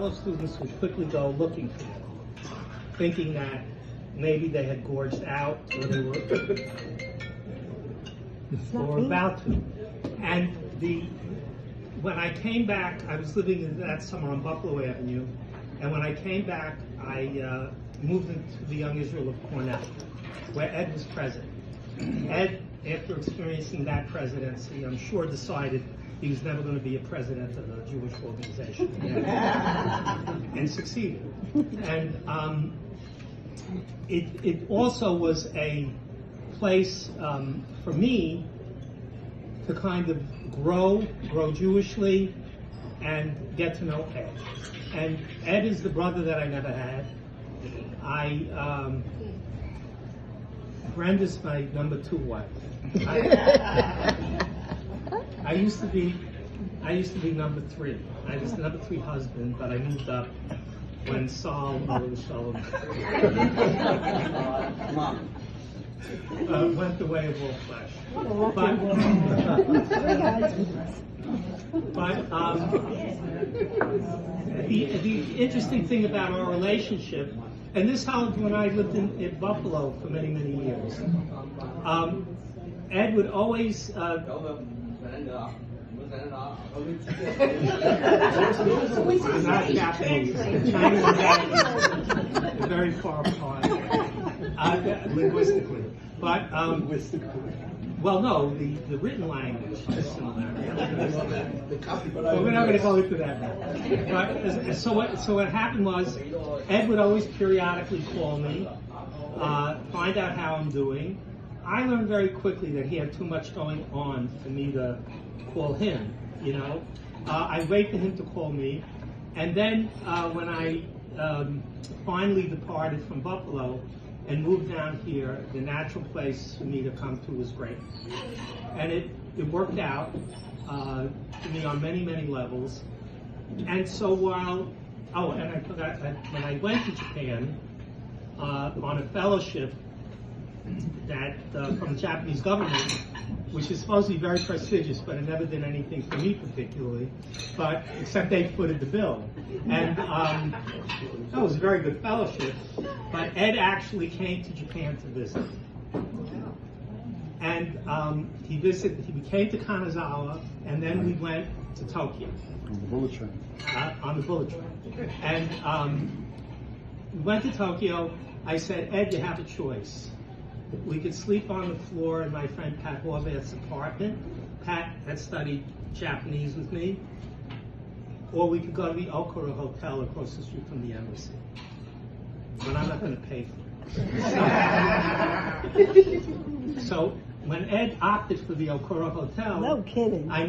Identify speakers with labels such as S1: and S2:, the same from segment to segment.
S1: fellow students would quickly go looking for them, thinking that maybe they had gorged out or they were about to. And when I came back, I was living in that summer on Buffalo Avenue, and when I came back, I moved into the Young Israel of Cornell, where Ed was president. Ed, after experiencing that presidency, I'm sure decided he was never going to be a president of a Jewish organization again, and succeeded. And it also was a place for me to kind of grow Jewishly and get to know Ed. And Ed is the brother that I never had. Brenda's my number 2 wife. I used to be number 3. I was the number 3 husband, but I moved up when Saul went the way of all flesh. But the interesting thing about our relationship, and this happened when I lived in Buffalo for many, many years. Ed would always not Japanese. Chinese and Japanese are very far apart linguistically. But well, no, the written language is similar. But we're not going to go into that now. But, so what happened was, Ed would always periodically call me, find out how I'm doing. I learned very quickly that he had too much going on for me to call him, you know. I'd wait for him to call me, and then when I finally departed from Buffalo and moved down here, the natural place for me to come to was great. And it worked out for me on many, many levels. And so and I forgot, when I went to Japan on a fellowship that from the Japanese government, which is supposed to be very prestigious, but it never did anything for me particularly, but except they footed the bill. And that was a very good fellowship, but Ed actually came to Japan to visit. And he came to Kanazawa, and then we went to Tokyo.
S2: On the bullet train.
S1: On the bullet train. And we went to Tokyo. I said, Ed, you have a choice. We could sleep on the floor in my friend Pat Horvath's apartment. Pat had studied Japanese with me. Or we could go to the Okura Hotel across the street from the embassy. But I'm not going to pay for it. So when Ed opted for the Okura Hotel,
S3: no kidding.
S1: I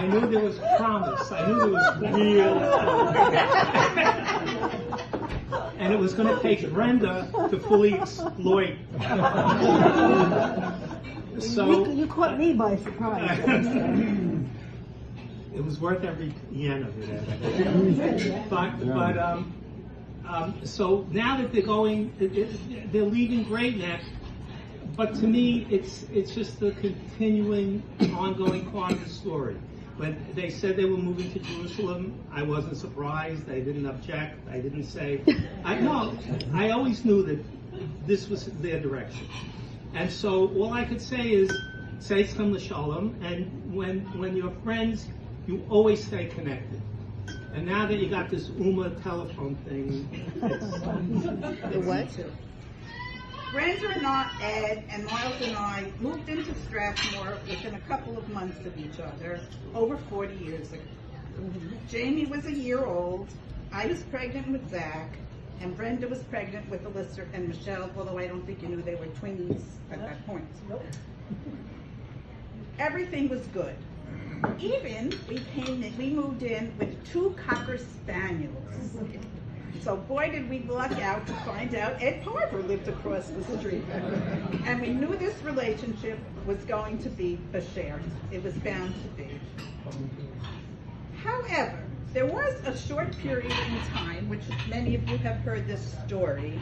S1: knew there was promise. I knew there was real and it was going to take Brenda to fully exploit. So
S3: you caught me by surprise.
S1: It was worth every yen of it. So now that they're going, they're leaving Great Neck. But to me, it's just the continuing, ongoing part of the story. When they said they were moving to Jerusalem, I wasn't surprised. I didn't object. I didn't say. I always knew that this was their direction. And so all I could say is, say Tzchem L'Shalom, and when you're friends, you always stay connected. And now that you got this telephone thing,
S4: the what?
S5: Friends or not, Ed and Miles and I moved into Strathmore within a couple of months of each other, over 40 years ago. Jamie was a year old, I was pregnant with Zach, and Brenda was pregnant with Alyssa and Michelle, although I don't think you knew they were twins at that point. Everything was good. Even we moved in with 2 Cocker Spaniels. So boy did we luck out to find out Ed Parver lived across the street. And we knew this relationship was going to be a share. It was bound to be. However, there was a short period in time, which many of you have heard this story,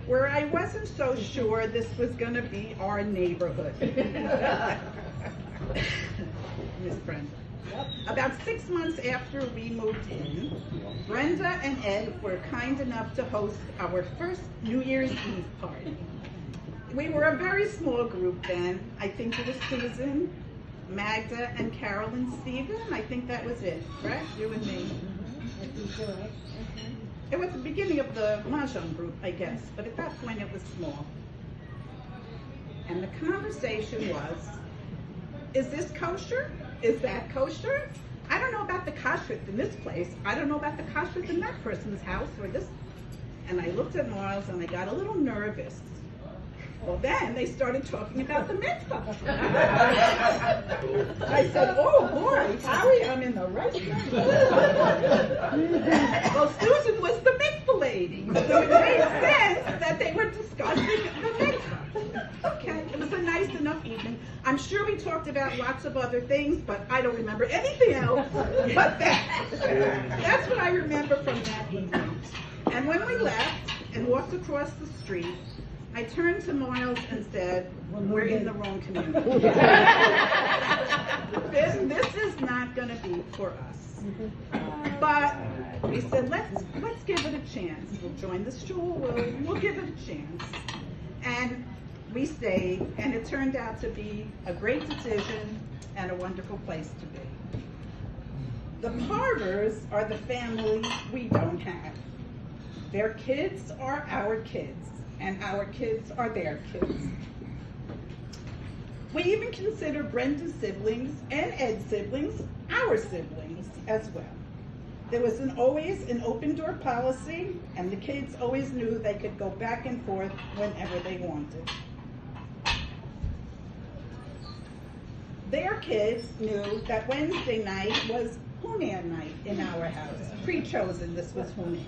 S5: where I wasn't so sure this was going to be our neighborhood. Miss Brenda. About 6 months after we moved in, Brenda and Ed were kind enough to host our first New Year's Eve party. We were a very small group then. I think it was Susan, Magda, and Carol and Stephen. I think that was it, right? You and me. It was the beginning of the Mahjong group, I guess, but at that point it was small. And the conversation was, is this kosher? Is that kosher? I don't know about the kashrut in this place. I don't know about the kashrut in that person's house or this. And I looked at Miles and I got a little nervous. Well, then they started talking about the mitzvah. I said, oh boy, Howie, I'm in the right place. Well, Susan was the mitzvah lady. So it made sense that they were discussing the mitzvah. Okay, it was a nice enough evening. I'm sure we talked about lots of other things, but I don't remember anything else but that. That's what I remember from that evening. And when we left and walked across the street, I turned to Miles and said, we're in the wrong community. This is not going to be for us. But we said, let's give it a chance. We'll join the shul, we'll give it a chance. And we stayed, and it turned out to be a great decision and a wonderful place to be. The Parvers are the family we don't have. Their kids are our kids, and our kids are their kids. We even consider Brenda's siblings and Ed's siblings our siblings as well. There was always an open door policy, and the kids always knew they could go back and forth whenever they wanted. Their kids knew that Wednesday night was Hunan night in our house. Pre-chosen, this was Hunan.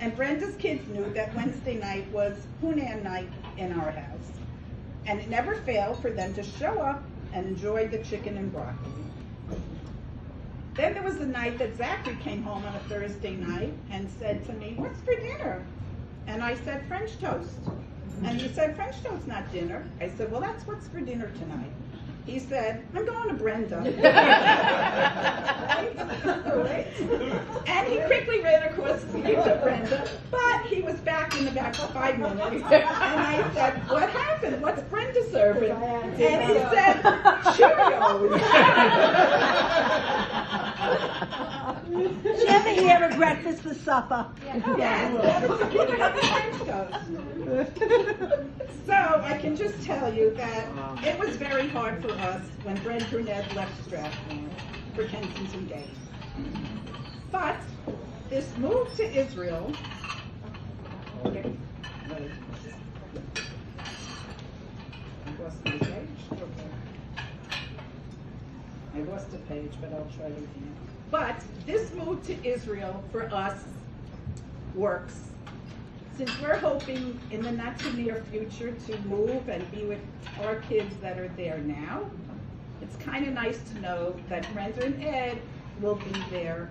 S5: And Brenda's kids knew that Wednesday night was Hunan night in our house. And it never failed for them to show up and enjoy the chicken and broccoli. Then there was the night that Zachary came home on a Thursday night and said to me, what's for dinner? And I said, French toast. And he said, French toast's not dinner. I said, well, that's what's for dinner tonight. He said, I'm going to Brenda. Right? And he quickly ran across the street to Brenda, but he was back in about 5 minutes. And I said, what happened? What's Brenda serving? And he said, Cheerios.
S3: She ever hear of breakfast for supper?
S5: Yes. So I can just tell you that it was very hard for us when Brent Brunette left Strathmore for Kensington Gate. But this move to Israel, I lost my page. I lost a page, but I'll try it again. But this move to Israel for us works. Since we're hoping in the not too near future to move and be with our kids that are there now, it's kind of nice to know that Brenda and Ed will be there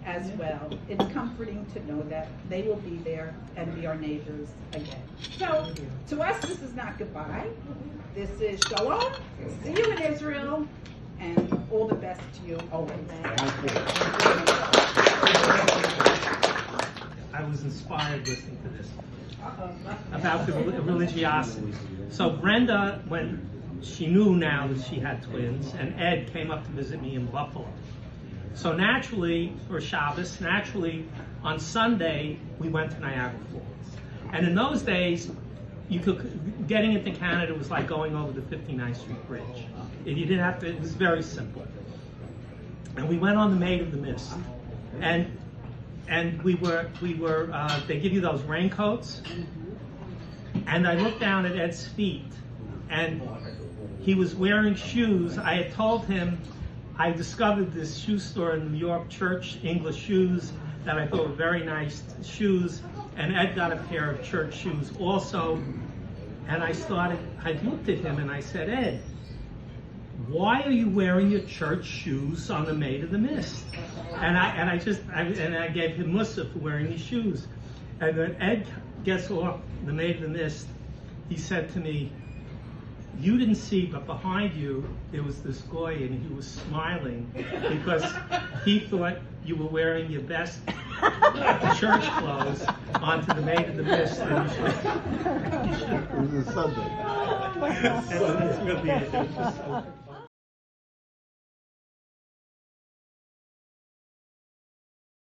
S5: as well. It's comforting to know that they will be there and be our neighbors again. So to us, this is not goodbye. This is shalom. See you in Israel, and all the best to you always.
S1: I was inspired listening to this about the religiosity. So Brenda, when she knew now that she had twins, and Ed came up to visit me in Buffalo. So naturally, for Shabbos, on Sunday, we went to Niagara Falls. And in those days, getting into Canada was like going over the 59th Street Bridge. You didn't have to, it was very simple. And we went on the Maid of the Mist. And we were they give you those raincoats. And I looked down at Ed's feet, and he was wearing shoes. I had told him I discovered this shoe store in New York, Church English shoes, that I thought were very nice shoes. And Ed got a pair of church shoes also. And I looked at him and I said, Ed, why are you wearing your church shoes on the Maid of the Mist? And I gave him mussar for wearing his shoes. And when Ed gets off the Maid of the Mist, he said to me, You didn't see, but behind you, there was this guy, and he was smiling because he thought you were wearing your best church clothes onto the Maid of the Mist. And
S2: It was a Sunday.
S1: that's really it. It was just so-